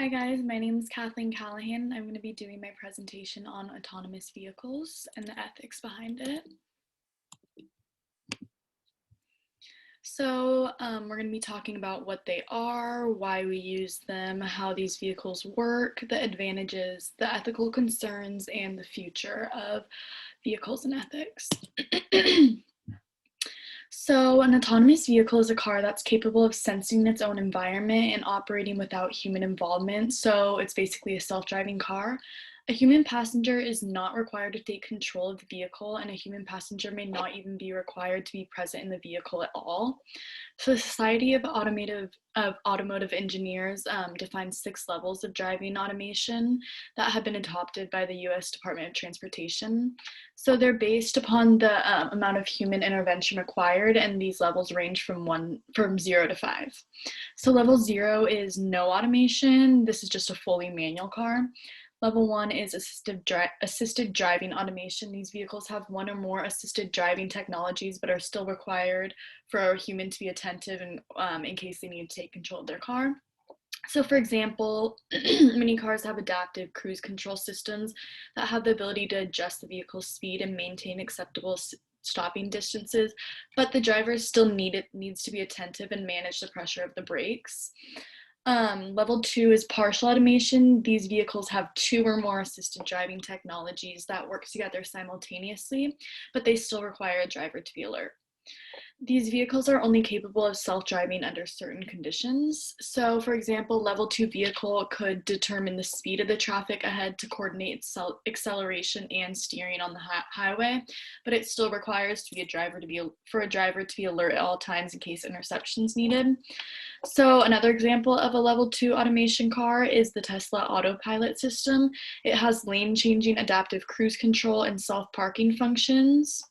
Hi guys, my name is Kathleen Callahan. I'm going to be doing my presentation on autonomous vehicles and the ethics behind it. We're going to be talking about what they are, why we use them, how these vehicles work, the advantages, the ethical concerns, and the future of vehicles and ethics. So, an autonomous vehicle is a car that's capable of sensing its own environment and operating without human involvement. So, it's basically a self driving car. A human passenger is not required to take control of the vehicle, and a human passenger may not even be required to be present in the vehicle at all. So, the Society of Automotive Engineers defines 6 levels of driving automation that have been adopted by the U.S. Department of Transportation. So they're based upon the amount of human intervention required, and these levels range from 0 to 5. So level 0 is no automation. This is just a fully manual car. Level 1 is assisted driving automation. These vehicles have one or more assisted driving technologies, but are still required for a human to be attentive in case they need to take control of their car. So, for example, many cars have adaptive cruise control systems that have the ability to adjust the vehicle's speed and maintain acceptable stopping distances, but the driver still needs to be attentive and manage the pressure of the brakes. Level 2 is partial automation. These vehicles have 2 or more assisted driving technologies that work together simultaneously, but they still require a driver to be alert. These vehicles are only capable of self-driving under certain conditions. So, for example, level 2 vehicle could determine the speed of the traffic ahead to coordinate acceleration and steering on the highway, but it still requires for a driver to be alert at all times in case interceptions needed. So, another example of a level 2 automation car is the Tesla Autopilot system. It has lane-changing adaptive cruise control and self-parking functions.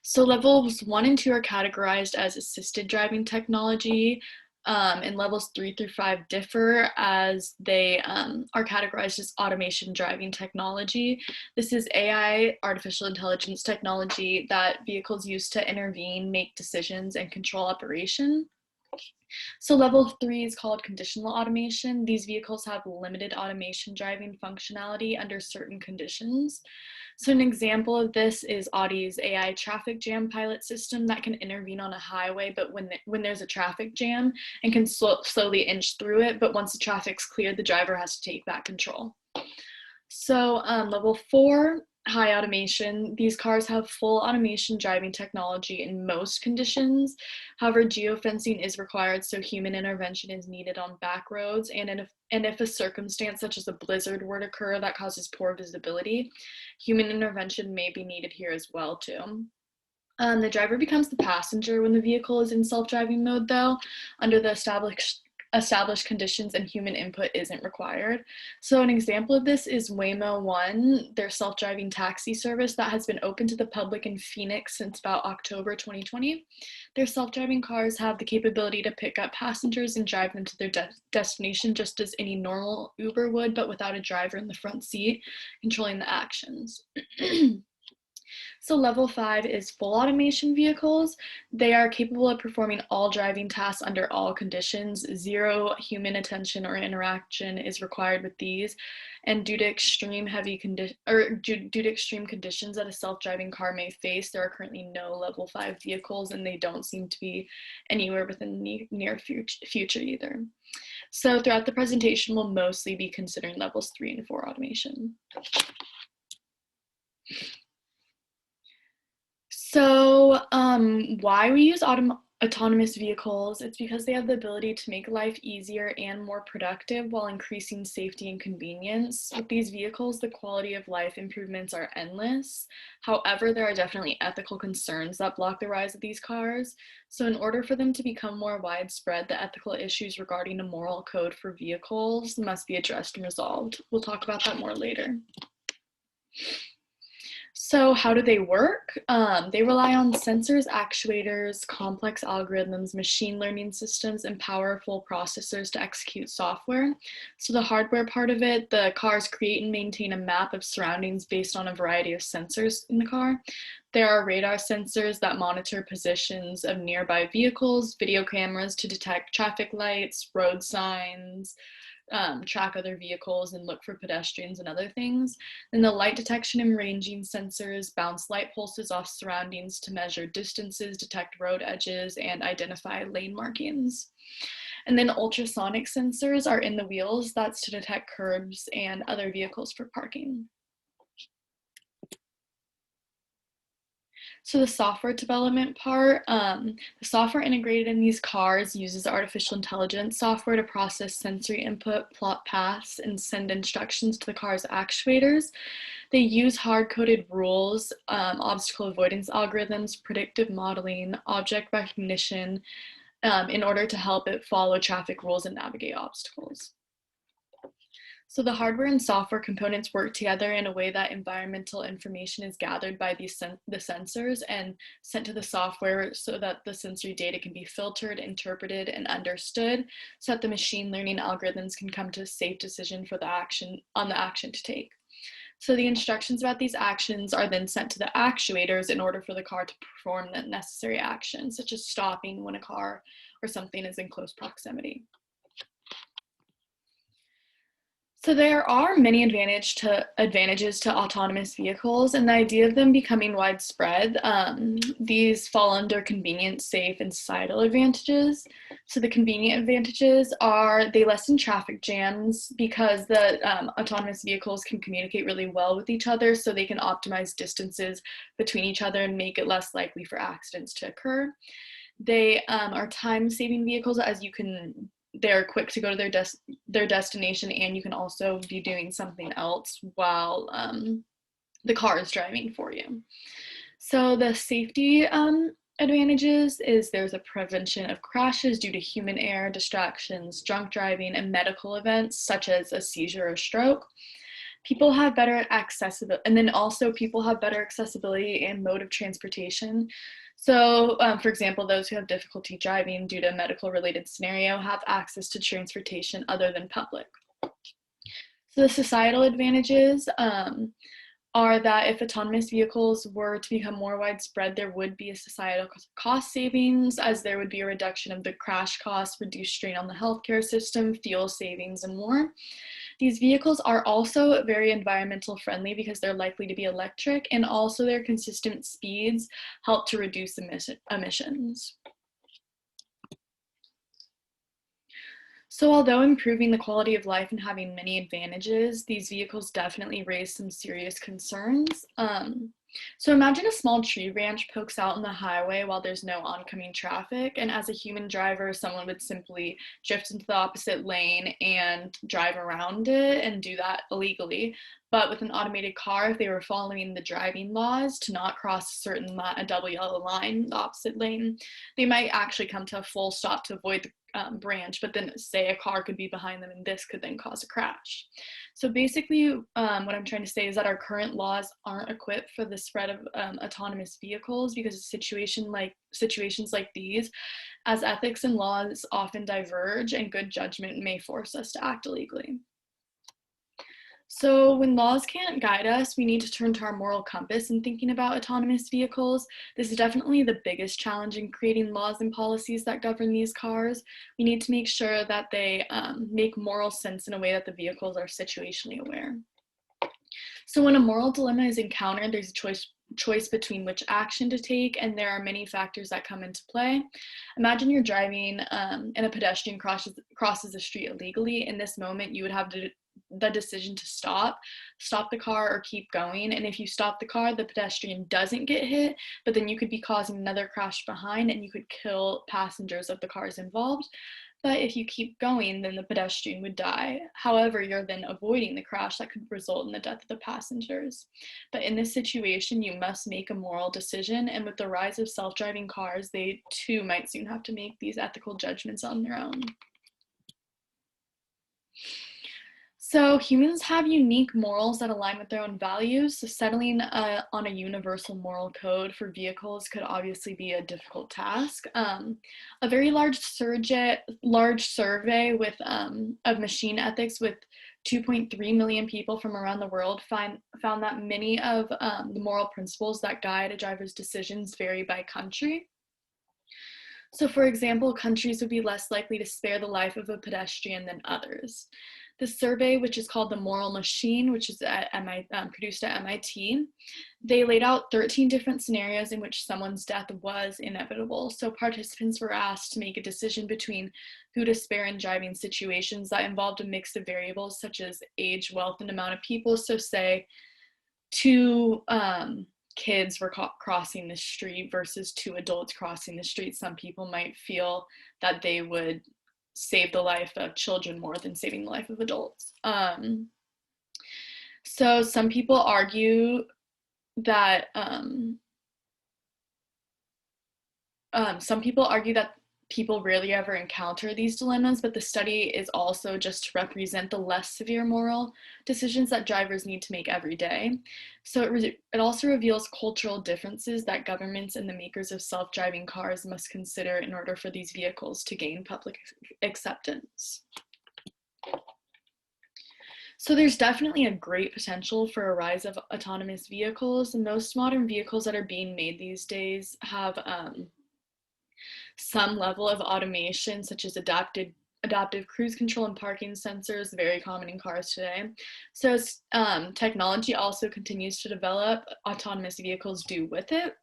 So levels 1 and 2 are categorized as assisted driving technology, and levels 3 through 5 differ as they are categorized as automation driving technology. This is AI, artificial intelligence technology that vehicles use to intervene, make decisions, and control operation. So level 3 is called conditional automation. These vehicles have limited automation driving functionality under certain conditions. So an example of this is Audi's AI traffic jam pilot system that can intervene on a highway, but when there's a traffic jam and can slowly inch through it, but once the traffic's cleared, the driver has to take back control. So level 4, high automation. These cars have full automation driving technology in most conditions. However, geofencing is required, so human intervention is needed on back roads. And if a circumstance such as a blizzard were to occur that causes poor visibility, human intervention may be needed here as well too. The driver becomes the passenger when the vehicle is in self-driving mode, though, under the established conditions and human input isn't required. So an example of this is Waymo One, their self-driving taxi service that has been open to the public in Phoenix since about October 2020. Their self-driving cars have the capability to pick up passengers and drive them to their destination just as any normal Uber would, but without a driver in the front seat controlling the actions. So level 5 is full automation vehicles. They are capable of performing all driving tasks under all conditions. Zero human attention or interaction is required with these. And due to extreme conditions that a self-driving car may face, there are currently no level 5 vehicles, and they don't seem to be anywhere within the near future either. So throughout the presentation, we'll mostly be considering levels 3 and 4 automation. So, why we use autonomous vehicles, it's because they have the ability to make life easier and more productive while increasing safety and convenience. With these vehicles, the quality of life improvements are endless. However, there are definitely ethical concerns that block the rise of these cars. So in order for them to become more widespread, the ethical issues regarding a moral code for vehicles must be addressed and resolved. We'll talk about that more later. So how do they work? They rely on sensors, actuators, complex algorithms, machine learning systems, and powerful processors to execute software. So the hardware part of it, the cars create and maintain a map of surroundings based on a variety of sensors in the car. There are radar sensors that monitor positions of nearby vehicles, video cameras to detect traffic lights, road signs, track other vehicles and look for pedestrians and other things. Then the light detection and ranging sensors bounce light pulses off surroundings to measure distances, detect road edges, and identify lane markings. And then ultrasonic sensors are in the wheels. That's to detect curbs and other vehicles for parking. So the software development part, the software integrated in these cars uses artificial intelligence software to process sensory input, plot paths, and send instructions to the car's actuators. They use hard-coded rules, obstacle avoidance algorithms, predictive modeling, object recognition, in order to help it follow traffic rules and navigate obstacles. So the hardware and software components work together in a way that environmental information is gathered by the sensors and sent to the software so that the sensory data can be filtered, interpreted, and understood so that the machine learning algorithms can come to a safe decision for the action to take. So the instructions about these actions are then sent to the actuators in order for the car to perform the necessary action, such as stopping when a car or something is in close proximity. So there are many advantages to autonomous vehicles, and the idea of them becoming widespread. These fall under convenient, safe, and societal advantages. So the convenient advantages are they lessen traffic jams because the autonomous vehicles can communicate really well with each other, so they can optimize distances between each other and make it less likely for accidents to occur. They are time-saving vehicles, as they're quick to go to their destination, and you can also be doing something else while the car is driving for you. So the safety advantages is there's a prevention of crashes due to human error, distractions, drunk driving, and medical events such as a seizure or stroke. People have better accessibility, and then also people have better accessibility and mode of transportation. So, for example, those who have difficulty driving due to a medical related scenario have access to transportation other than public. So the societal advantages are that if autonomous vehicles were to become more widespread, there would be a societal cost savings, as there would be a reduction of the crash costs, reduced strain on the healthcare system, fuel savings, and more. These vehicles are also very environmental friendly because they're likely to be electric, and also their consistent speeds help to reduce emissions. So although improving the quality of life and having many advantages, these vehicles definitely raise some serious concerns. So imagine a small tree branch pokes out on the highway while there's no oncoming traffic, and as a human driver, someone would simply drift into the opposite lane and drive around it and do that illegally. But with an automated car, if they were following the driving laws to not cross a certain a double yellow line, the opposite lane, they might actually come to a full stop to avoid the branch, but then say a car could be behind them and this could then cause a crash. So basically what I'm trying to say is that our current laws aren't equipped for the spread of autonomous vehicles because of situations like these, as ethics and laws often diverge and good judgment may force us to act illegally. So when laws can't guide us, we need to turn to our moral compass in thinking about autonomous vehicles. This is definitely the biggest challenge in creating laws and policies that govern these cars. We need to make sure that they make moral sense in a way that the vehicles are situationally aware. So when a moral dilemma is encountered, there's a choice between which action to take, and there are many factors that come into play. Imagine you're driving and a pedestrian crosses the street illegally. In this moment, you would have the decision to stop the car or keep going. And if you stop the car, the pedestrian doesn't get hit, but then you could be causing another crash behind and you could kill passengers of the cars involved. But if you keep going, then the pedestrian would die. However, you're then avoiding the crash that could result in the death of the passengers. But in this situation, you must make a moral decision. And with the rise of self-driving cars, they too might soon have to make these ethical judgments on their own. So humans have unique morals that align with their own values. So settling on a universal moral code for vehicles could obviously be a difficult task. A very large survey with of machine ethics with 2.3 million people from around the world found that many of the moral principles that guide a driver's decisions vary by country. So, for example, countries would be less likely to spare the life of a pedestrian than others. The survey, which is called The Moral Machine, which is produced at MIT, they laid out 13 different scenarios in which someone's death was inevitable. So participants were asked to make a decision between who to spare in driving situations that involved a mix of variables such as age, wealth, and amount of people. So say two kids were crossing the street versus two adults crossing the street. Some people might feel that they would save the life of children more than saving the life of adults. So some people argue that people rarely ever encounter these dilemmas, but the study is also just to represent the less severe moral decisions that drivers need to make every day. So it also reveals cultural differences that governments and the makers of self-driving cars must consider in order for these vehicles to gain public acceptance. So there's definitely a great potential for a rise of autonomous vehicles. Most modern vehicles that are being made these days have some level of automation, such as adaptive cruise control and parking sensors, very common in cars today. So as technology also continues to develop, autonomous vehicles do with it.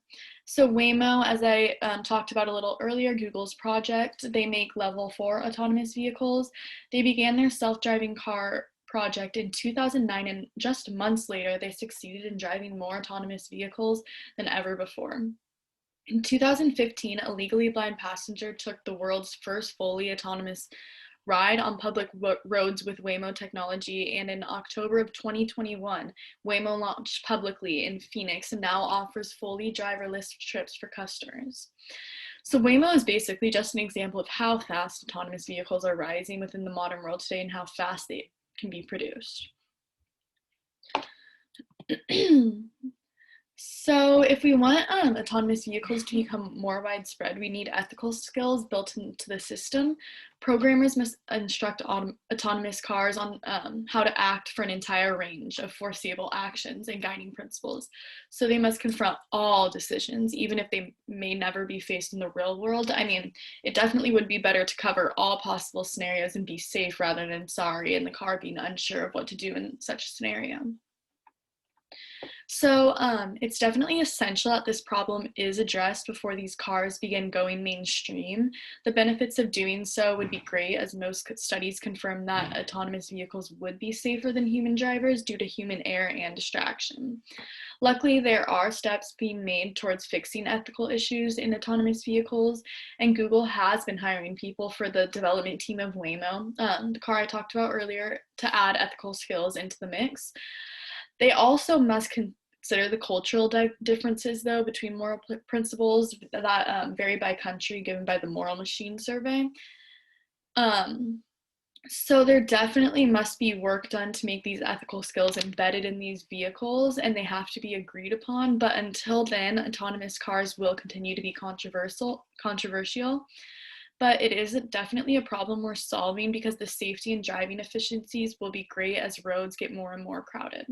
So Waymo, as I talked about a little earlier, Google's project, they make level 4 autonomous vehicles. They began their self-driving car project in 2009, and just months later, they succeeded in driving more autonomous vehicles than ever before. In 2015, a legally blind passenger took the world's first fully autonomous ride on public roads with Waymo technology, and in October of 2021, Waymo launched publicly in Phoenix and now offers fully driverless trips for customers. So Waymo is basically just an example of how fast autonomous vehicles are rising within the modern world today and how fast they can be produced. So if we want autonomous vehicles to become more widespread, we need ethical skills built into the system. Programmers must instruct autonomous cars on how to act for an entire range of foreseeable actions and guiding principles. So they must confront all decisions, even if they may never be faced in the real world. I mean, it definitely would be better to cover all possible scenarios and be safe rather than sorry and the car being unsure of what to do in such a scenario. So it's definitely essential that this problem is addressed before these cars begin going mainstream. The benefits of doing so would be great, as most studies confirm that autonomous vehicles would be safer than human drivers due to human error and distraction. Luckily, there are steps being made towards fixing ethical issues in autonomous vehicles, and Google has been hiring people for the development team of Waymo, the car I talked about earlier, to add ethical skills into the mix. They also must consider the cultural differences, though, between moral principles that vary by country, given by the Moral Machine survey. So there definitely must be work done to make these ethical skills embedded in these vehicles, and they have to be agreed upon. But until then, autonomous cars will continue to be controversial. But it is definitely a problem we're solving because the safety and driving efficiencies will be great as roads get more and more crowded.